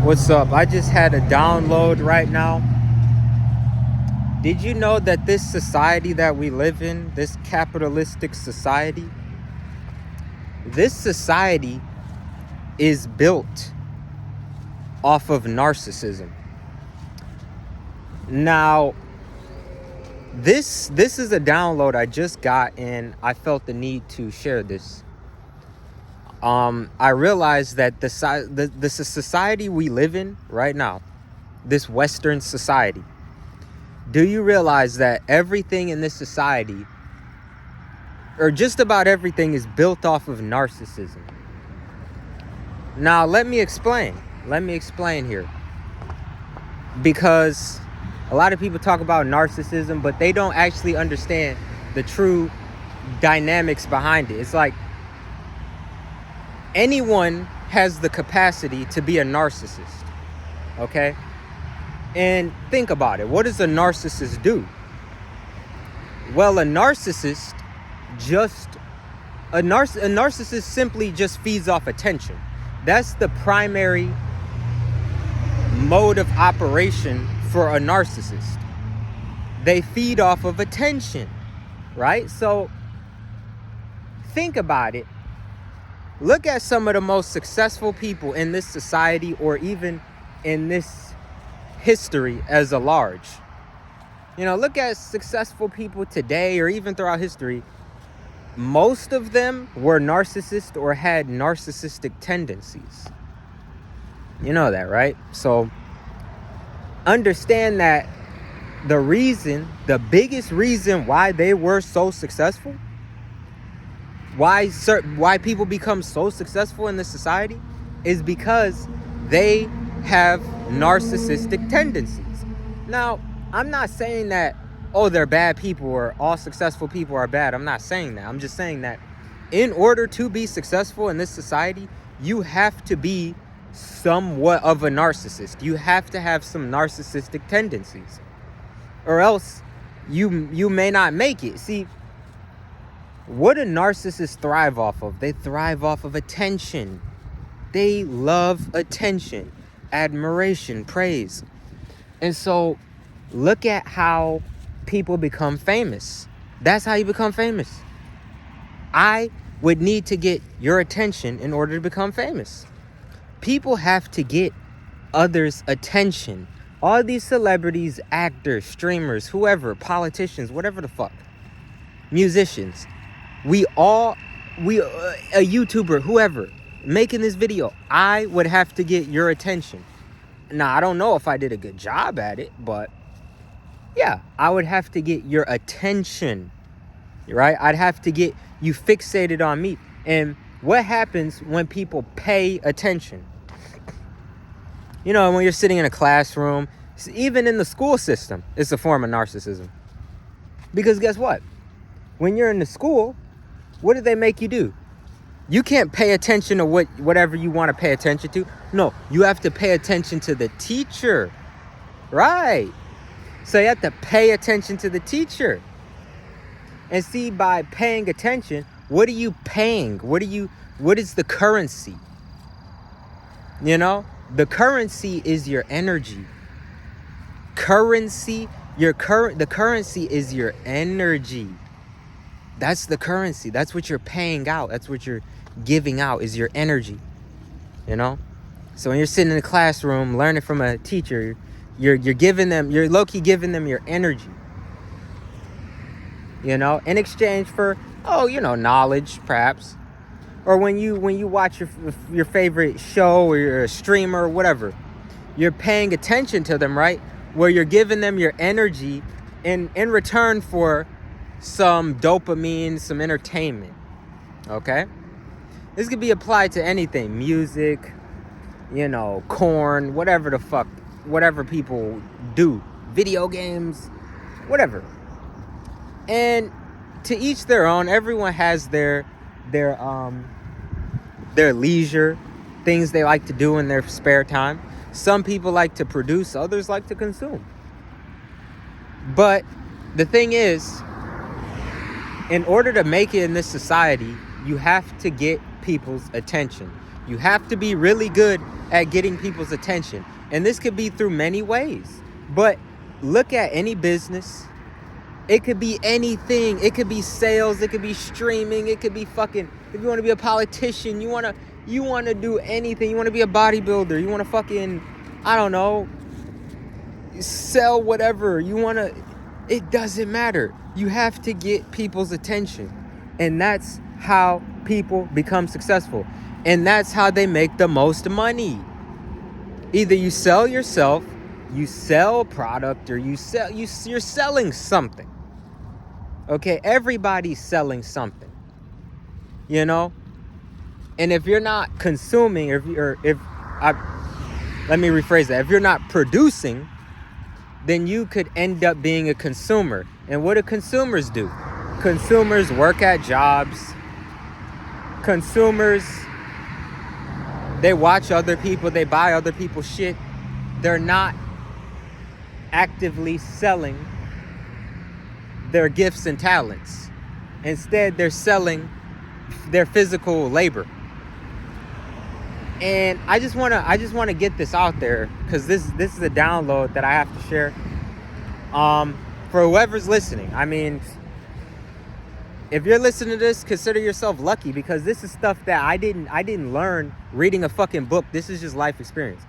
What's up? I just had a download right now. Did you know that this society that we live in, this capitalistic society, this society is built off of narcissism? Now, this is a download I just got, and I felt the need to share this. I realized that the society we live in right now, this Western society, do you realize that everything in this society, or just about everything, is built off of narcissism? Now, let me explain. Let me explain here. Because a lot of people talk about narcissism, but they don't actually understand the true dynamics behind it. It's like anyone has the capacity to be a narcissist, okay? And think about it. What does a narcissist do? Well, a narcissist simply just feeds off attention. That's the primary mode of operation for a narcissist. They feed off of attention, right? So think about it. Look at some of the most successful people in this society, or even in this history as a large. Look at successful people today, or even throughout history. Most of them were narcissists or had narcissistic tendencies. You know that, right? So understand that the biggest reason why they were so successful, why people become so successful in this society, is because they have narcissistic tendencies. Now, I'm not saying that, they're bad people or all successful people are bad. I'm not saying that. I'm just saying that in order to be successful in this society, you have to be somewhat of a narcissist. You have to have some narcissistic tendencies, or else you may not make it. See, what do narcissists thrive off of? They thrive off of attention. They love attention, admiration, praise. And so look at how people become famous. That's how you become famous. I would need to get your attention in order to become famous. People have to get others' attention. All these celebrities, actors, streamers, whoever, politicians, whatever the fuck, musicians, a YouTuber, whoever, making this video, I would have to get your attention. Now, I don't know if I did a good job at it, but yeah, I would have to get your attention, right? I'd have to get you fixated on me. And what happens when people pay attention? When you're sitting in a classroom, even in the school system, it's a form of narcissism. Because guess what? When you're in the school, what do they make you do? You can't pay attention to whatever you want to pay attention to. No, you have to pay attention to the teacher. Right. So you have to pay attention to the teacher. And see, by paying attention, what are you paying? What is the currency? The currency is your energy. The currency is your energy. That's the currency. That's what you're paying out. That's what you're giving out, is your energy. So when you're sitting in a classroom learning from a teacher, you're low-key giving them your energy. In exchange for knowledge, perhaps. Or when you watch your favorite show, or you're a streamer or whatever, you're paying attention to them, right? Where you're giving them your energy in return for some dopamine, some entertainment. Okay? This could be applied to anything. Music, corn, whatever people do. Video games, whatever. And to each their own. Everyone has their leisure, things they like to do in their spare time. Some people like to produce, others like to consume. But the thing is, in order to make it in this society, you have to get people's attention. You have to be really good at getting people's attention. And this could be through many ways. But look at any business. It could be anything. It could be sales. It could be streaming. It could be fucking, if you want to be a politician, you want to do anything. You want to be a bodybuilder. You want to fucking, I don't know, sell whatever. It doesn't matter. You have to get people's attention. And that's how people become successful. And that's how they make the most money. Either you sell yourself, you sell product, or you're selling something. Okay, everybody's selling something. You know? And if you're not consuming, let me rephrase that. If you're not producing, then you could end up being a consumer. And what do consumers do? Consumers work at jobs. Consumers, they watch other people, they buy other people's shit. They're not actively selling their gifts and talents. Instead, they're selling their physical labor. And I just want to get this out there, because this is a download that I have to share. For whoever's listening, I mean, if you're listening to this, consider yourself lucky, because this is stuff that I didn't learn reading a fucking book. This is just life experience.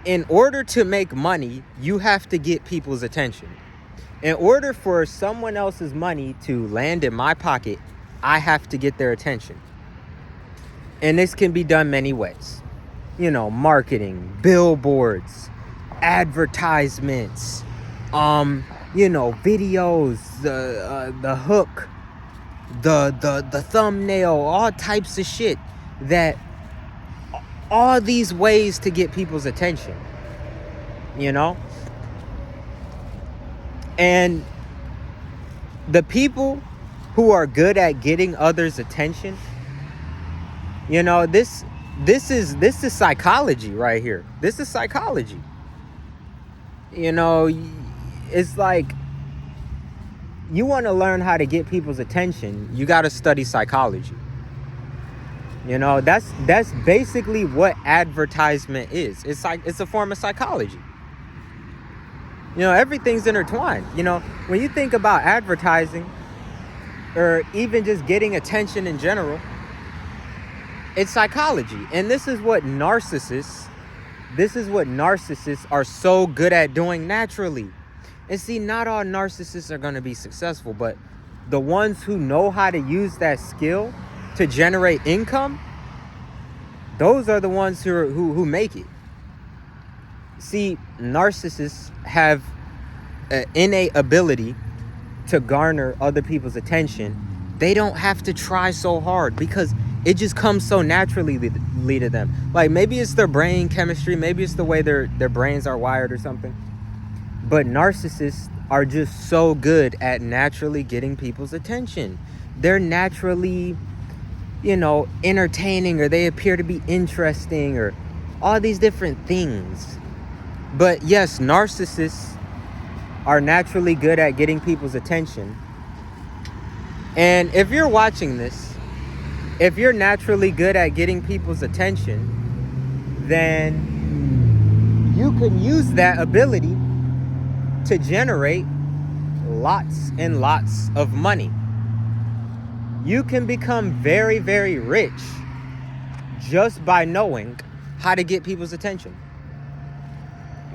In order to make money, you have to get people's attention. In order for someone else's money to land in my pocket, I have to get their attention. And this can be done many ways. You know, marketing, billboards, advertisements, you know, videos, the hook, the thumbnail, all types of shit. That all these ways to get people's attention, you know? And the people who are good at getting others' attention, you know, this is psychology right here. This is psychology. You know, it's like, you want to learn how to get people's attention, you got to study psychology. You know, that's basically what advertisement is. It's a form of psychology. You know, everything's intertwined. You know, when you think about advertising, or even just getting attention in general, it's psychology. And this is what narcissists are so good at doing naturally. And see, not all narcissists are going to be successful, but the ones who know how to use that skill to generate income, those are the ones who make it. See, narcissists have an innate ability to garner other people's attention. They don't have to try so hard, because it just comes so naturally to them. Like, maybe it's their brain chemistry, maybe it's the way their brains are wired or something. But narcissists are just so good at naturally getting people's attention. They're naturally, you know, entertaining, or they appear to be interesting, or all these different things. But yes, narcissists are naturally good at getting people's attention. And if you're watching this, if you're naturally good at getting people's attention, then you can use that ability to generate lots and lots of money. You can become very, very rich just by knowing how to get people's attention.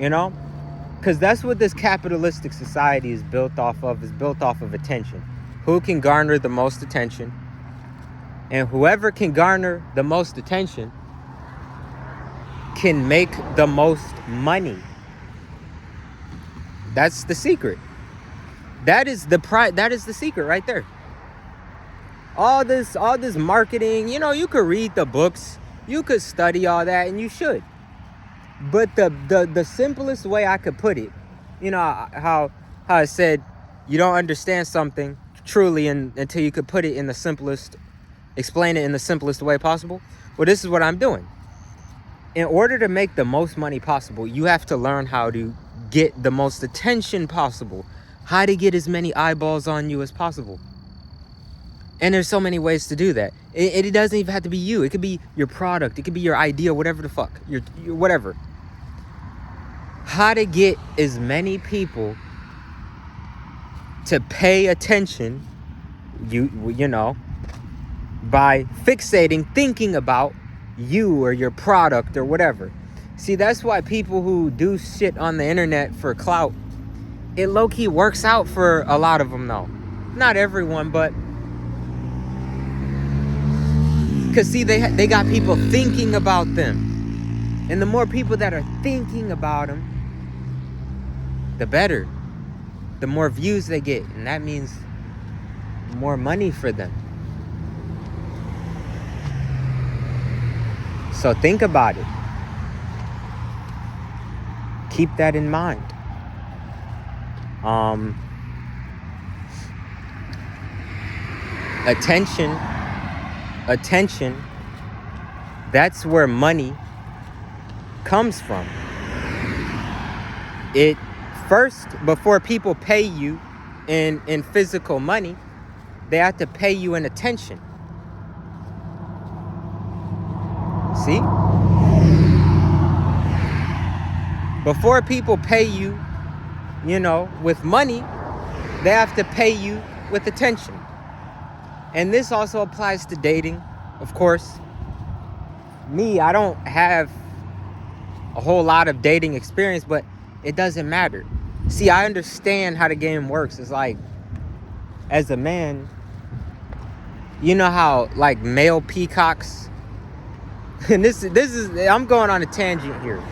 You know? Because that's what this capitalistic society is built off of. Is built off of attention. Who can garner the most attention? And whoever can garner the most attention can make the most money. That's the secret. That is the secret right there. All this marketing, you know, you could read the books, you could study all that, and you should. But the simplest way I could put it, you know, how I said you don't understand something truly until you could put it in the simplest, explain it in the simplest way possible. Well, this is what I'm doing. In order to make the most money possible, you have to learn how to get the most attention possible, how to get as many eyeballs on you as possible. And there's so many ways to do that. It doesn't even have to be you. It could be your product. It could be your idea, whatever the fuck. Your whatever. How to get as many people to pay attention, you know, by fixating, thinking about you or your product or whatever. See, that's why people who do shit on the internet for clout, it low-key works out for a lot of them, though. Not everyone, but because, see, they got people thinking about them. And the more people that are thinking about them, the better. The more views they get. And that means more money for them. So think about it. Keep that in mind. Attention, that's where money comes from. It first, before people pay you in physical money, they have to pay you in attention. See? Before people pay you, with money, they have to pay you with attention. And this also applies to dating, of course. Me, I don't have a whole lot of dating experience, but it doesn't matter. See, I understand how the game works. It's like, as a man, you know how, like, male peacocks, and this is, I'm going on a tangent here.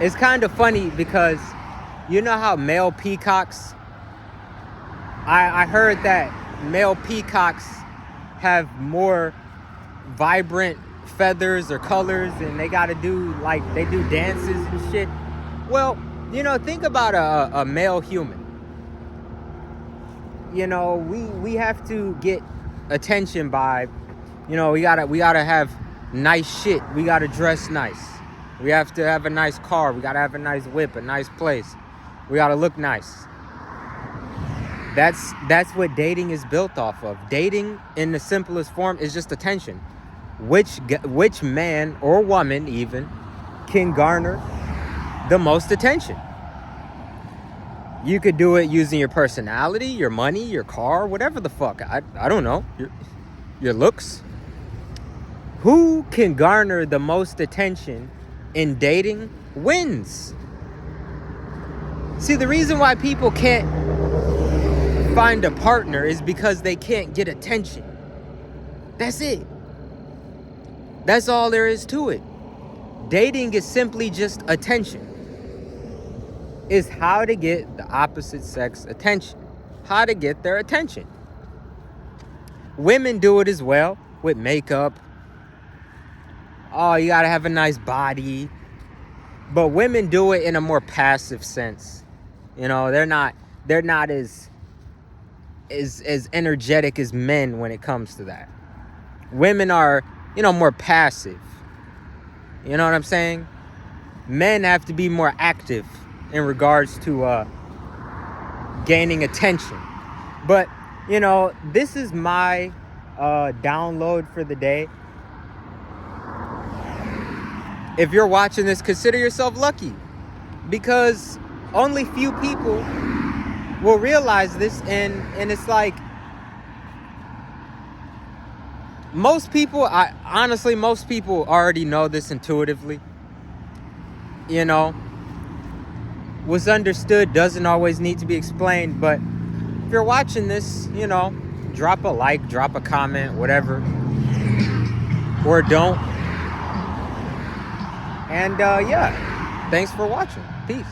It's kind of funny because you know how male peacocks, I heard that male peacocks have more vibrant feathers or colors, and they got to do, like, they do dances and shit. Well, think about a male human. We have to get attention by, we gotta have nice shit. We gotta dress nice. We have to have a nice car. We gotta have a nice whip, a nice place. We gotta look nice. That's what dating is built off of. Dating, in the simplest form, is just attention. Which man or woman even can garner the most attention. You could do it using your personality, your money, your car, whatever the fuck. I don't know. Your looks. Who can garner the most attention in dating wins. See, the reason why people can't find a partner is because they can't get attention. That's it. That's all there is to it. Dating is simply just attention. It's how to get the opposite sex attention. How to get their attention. Women do it as well with makeup. Oh, you gotta have a nice body. But women do it in a more passive sense. You know, they're not as energetic as men when it comes to that. Women are, more passive. You know what I'm saying? Men have to be more active in regards to gaining attention. But, this is my download for the day. If you're watching this, consider yourself lucky, because only few people will realize this, and it's like most people already know this intuitively. What's understood doesn't always need to be explained, but if you're watching this, drop a like, drop a comment, whatever, or don't. And thanks for watching. Peace.